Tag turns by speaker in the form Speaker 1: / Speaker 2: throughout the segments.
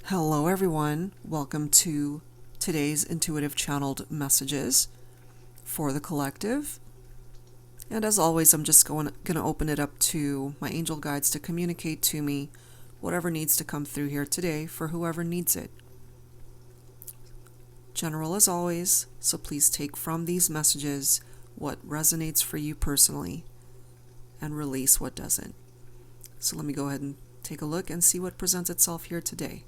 Speaker 1: Hello, everyone. Welcome to today's intuitive channeled messages for the collective. And as always, I'm just going to open it up to my angel guides to communicate to me whatever needs to come through here today for whoever needs it. General as always, so please take from these messages what resonates for you personally and release what doesn't. So let me go ahead and take a look and see what presents itself here today.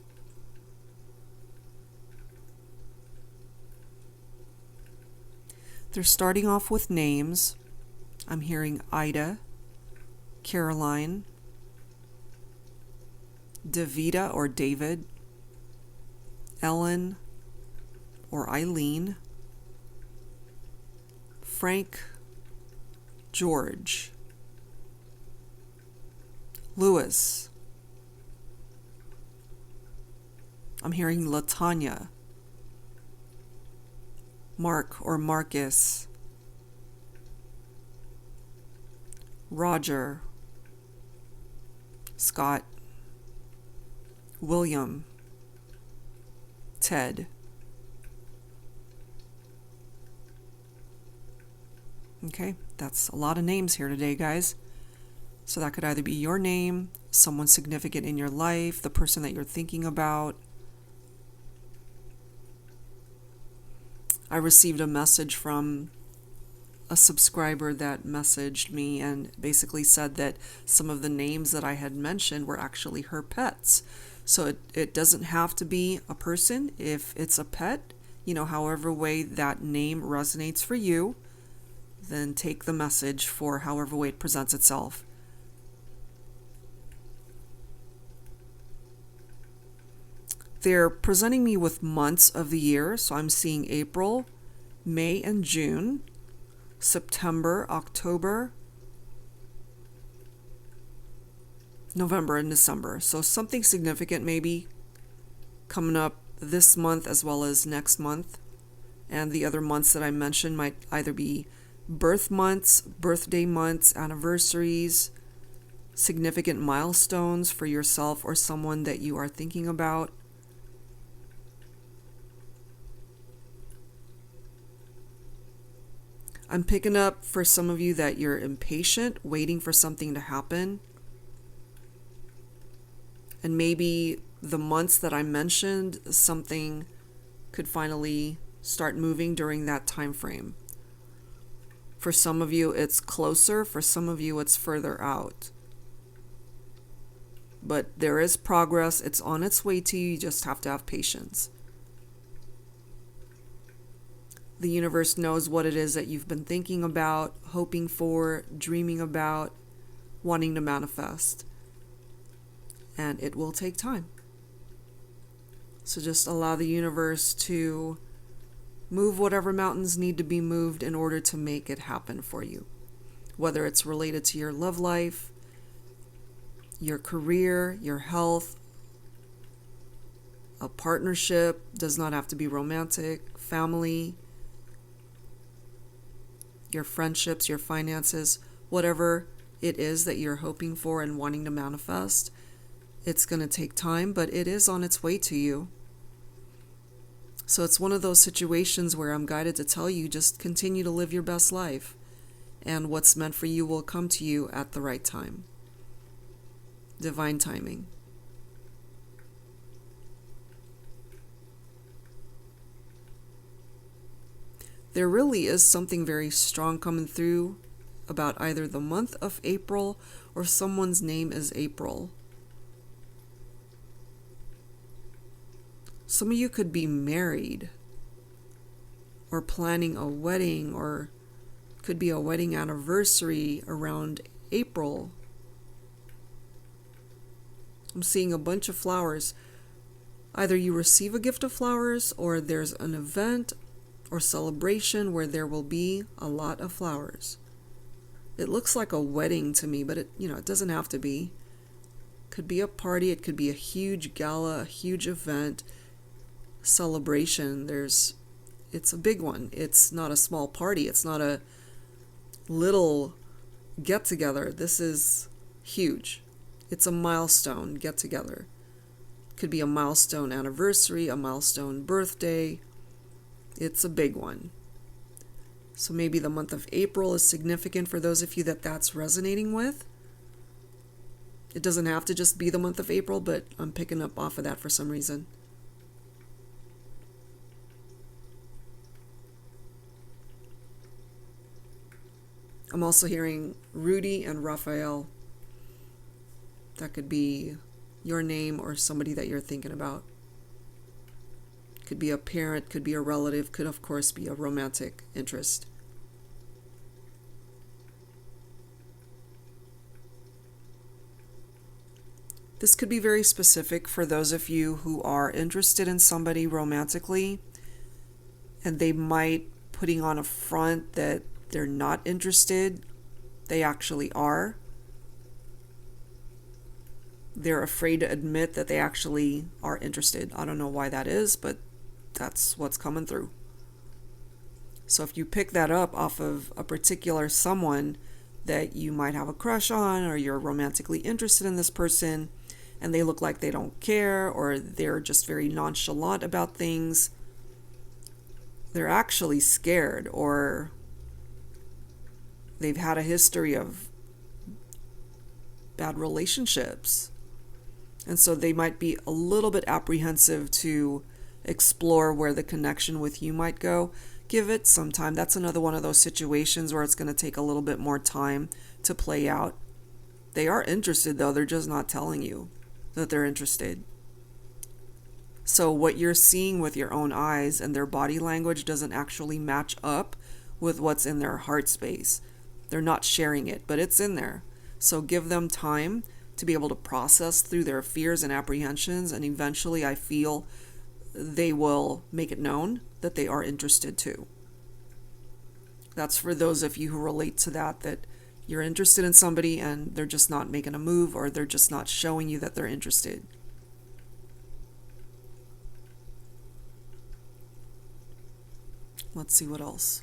Speaker 1: They're starting off with names. I'm hearing Ida, Caroline, Davida or David, Ellen or Eileen, Frank, George, Louis. I'm hearing Latanya, Mark or Marcus, Roger, Scott, William, Ted. Okay, that's a lot of names here today, guys. So that could either be your name, someone significant in your life, the person that you're thinking about. I received a message from a subscriber that messaged me and basically said that some of the names that I had mentioned were actually her pets. So it doesn't have to be a person. If it's a pet, however way that name resonates for you, then take the message for however way it presents itself. They're presenting me with months of the year, so I'm seeing April, May and June, September, October, November and December. So something significant maybe coming up this month as well as next month. And the other months that I mentioned might either be birth months, birthday months, anniversaries, significant milestones for yourself or someone that you are thinking about. I'm picking up for some of you that you're impatient, waiting for something to happen. And maybe the months that I mentioned, something could finally start moving during that time frame. For some of you, it's closer. For some of you, it's further out. But there is progress. It's on its way to you. You just have to have patience. The universe knows what it is that you've been thinking about, hoping for, dreaming about, wanting to manifest. And it will take time. So just allow the universe to move whatever mountains need to be moved in order to make it happen for you. Whether it's related to your love life, your career, your health, a partnership, does not have to be romantic, family, your friendships, your finances, whatever it is that you're hoping for and wanting to manifest. It's going to take time, but it is on its way to you. So it's one of those situations where I'm guided to tell you, just continue to live your best life, and what's meant for you will come to you at the right time. Divine timing. There really is something very strong coming through about either the month of April or someone's name is April. Some of you could be married or planning a wedding, or could be a wedding anniversary around April. I'm seeing a bunch of flowers. Either you receive a gift of flowers or there's an event or celebration where there will be a lot of flowers. It looks like a wedding to me, but it doesn't have to be. Could be a party, it could be a huge gala, a huge event, celebration. It's a big one. It's not a small party. It's not a little get together. This is huge. It's a milestone get together. Could be a milestone anniversary, a milestone birthday. It's a big one. So maybe the month of April is significant for those of you that that's resonating with. It doesn't have to just be the month of April, but I'm picking up off of that for some reason. I'm also hearing Rudy and Raphael. That could be your name or somebody that you're thinking about. Could be a parent, could be a relative, could of course be a romantic interest. This could be very specific for those of you who are interested in somebody romantically, and they might putting on a front that they're not interested. They actually are. They're afraid to admit that they actually are interested. I don't know why that is, but that's what's coming through. So if you pick that up off of a particular someone that you might have a crush on, or you're romantically interested in this person, and they look like they don't care, or they're just very nonchalant about things, they're actually scared, or they've had a history of bad relationships. And so they might be a little bit apprehensive to explore where the connection with you might go. Give it some time. That's another one of those situations where it's going to take a little bit more time to play out. They are interested, though. They're just not telling you that they're interested. So what you're seeing with your own eyes and their body language doesn't actually match up with what's in their heart space. They're not sharing it, but it's in there. So give them time to be able to process through their fears and apprehensions, and eventually I feel they will make it known that they are interested too. That's for those of you who relate to that you're interested in somebody and they're just not making a move, or they're just not showing you that they're interested. Let's see what else.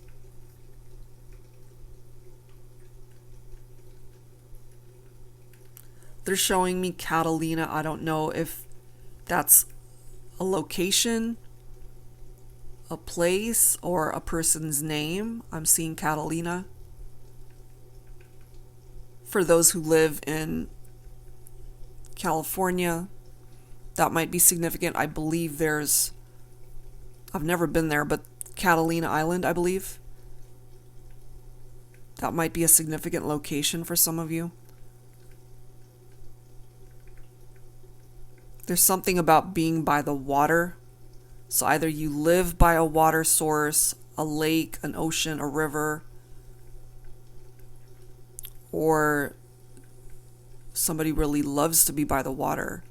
Speaker 1: They're showing me Catalina. I don't know if that's a location, a place, or a person's name. I'm seeing Catalina. For those who live in California, that might be significant. I believe I've never been there, but Catalina Island, I believe. That might be a significant location for some of you. There's something about being by the water. So either you live by a water source, a lake, an ocean, a river, or somebody really loves to be by the water.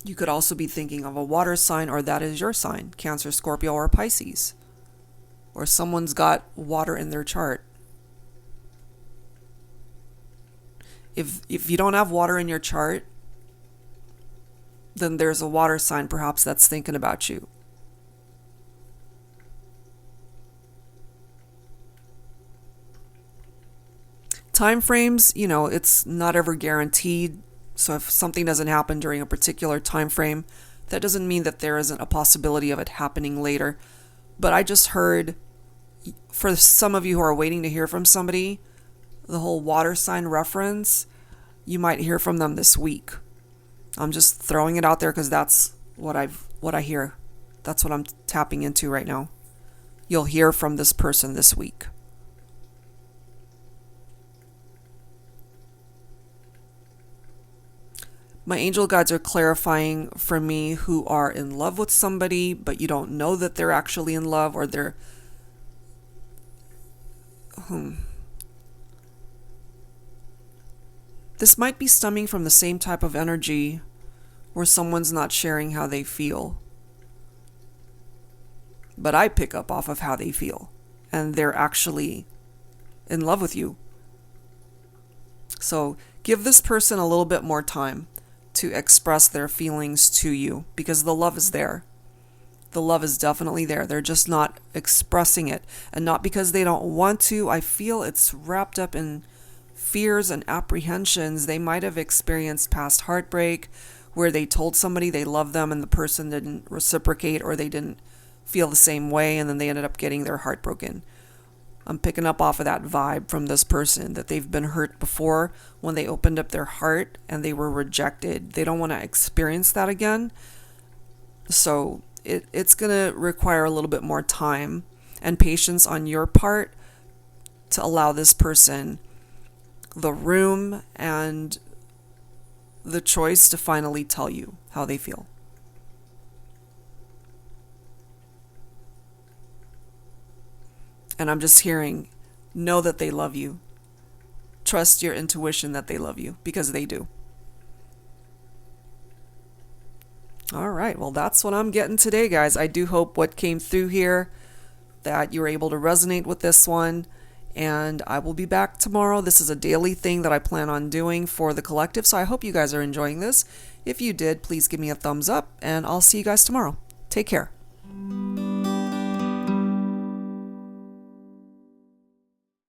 Speaker 1: You could also be thinking of a water sign, or that is your sign, Cancer, Scorpio, or Pisces. Or someone's got water in their chart. If you don't have water in your chart, then there's a water sign perhaps that's thinking about you. Time frames, it's not ever guaranteed. So if something doesn't happen during a particular time frame, that doesn't mean that there isn't a possibility of it happening later. But I just heard, for some of you who are waiting to hear from somebody, the whole water sign reference, you might hear from them this week. I'm just throwing it out there because that's what I hear. That's what I'm tapping into right now. You'll hear from this person this week. My angel guides are clarifying for me who are in love with somebody, but you don't know that they're actually in love, or they're This might be stemming from the same type of energy where someone's not sharing how they feel. But I pick up off of how they feel, and they're actually in love with you. So give this person a little bit more time to express their feelings to you, because the love is there. The love is definitely there. They're just not expressing it. And not because they don't want to. I feel it's wrapped up in fears and apprehensions. They might have experienced past heartbreak where they told somebody they love them and the person didn't reciprocate, or they didn't feel the same way, and then they ended up getting their heart broken. I'm picking up off of that vibe from this person, that they've been hurt before when they opened up their heart and they were rejected. They don't want to experience that again. So it's going to require a little bit more time and patience on your part to allow this person the room and the choice to finally tell you how they feel. And I'm just hearing, know that they love you. Trust your intuition that they love you, because they do. All right, well, that's what I'm getting today, guys. I do hope what came through here, that you were able to resonate with this one. And I will be back tomorrow. This is a daily thing that I plan on doing for the collective, so I hope you guys are enjoying this. If you did, please give me a thumbs up, and I'll see you guys tomorrow. Take care.